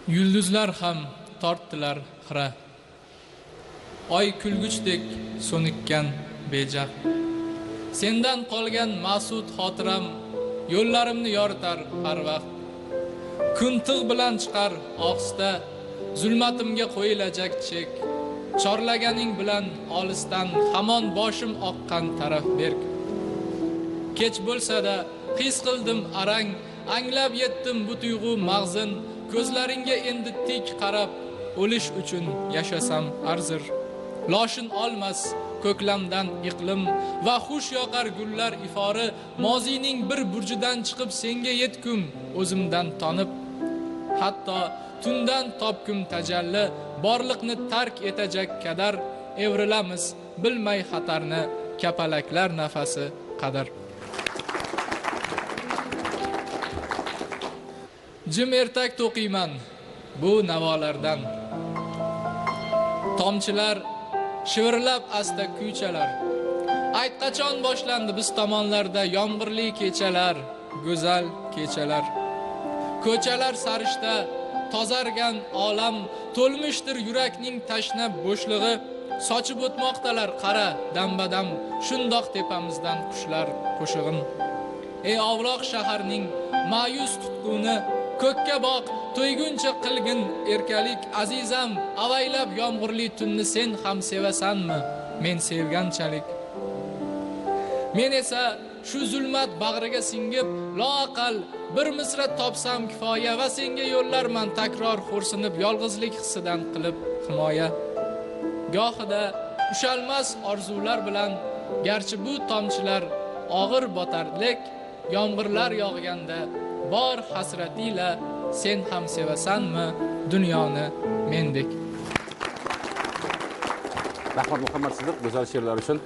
Yulduzlar ham tortdilar xira, oy kulguchdek so'nikkan beja. Sendan qolgan ma'sud xotiram yo'llarimni yoritar har vaqt. Kun tig' bilan chiqar ohista, zulmatimga qo'yilajak chek. Chorlaganing bilan olisdan hamon boshim oqqan taraf berk. Kech bo'lsa-da his qildim arang, anglab yetdim bu tuyg'u mag'zin. Ko'zlaringga endi tik qarab, o'lish uchun yashasam arzir. Loshin olmas ko'klamdan iqlim va xush yoqar gullar ifori, mozining bir burjidan chiqib senga yetkum o'zimdan tonib. Hatto tundan topkum tajalli, borliqni tark etajak kadar, evrilamiz bilmay xatarni, kapalaklar nafasi qadar. Jim ertak to'qiyman bu navolardan. Tomchilar shivirlab asta kuychalar. Ayt qachon boshlandi biz tomonlarda yomg'irli kechalar, go'zal kechalar. Ko'chalar sarishta tozargan olam, to'lmishdir yurakning tashna bo'shlig'i. Sochib o'tmoqdalar qara dambadam, shundoq tepamizdan qushlar qo'shig'in. Ey ovloq shaharning ma'yus tutquni, ko'kka boq, to'yguncha qilgin erkalik azizam, avaylab yomg'irli tunni sen ham sevasanmi men sevganchalik. Men esa shu zulmat bag'riga singib, loaqal bir misra topsam kifoya va senga yo'llarman takror xo'rsinib yolg'izlik hissidan qilib himoya. Gohida ushalmas orzular bilan, garchi bu tomchilar og'ir botarlik, yomg'irlar yog'ganda bor hasratila sen ham sevasanmi dunyoni mendek. Rahmat Muhammad Sidiq go'zal she'rlar uchun.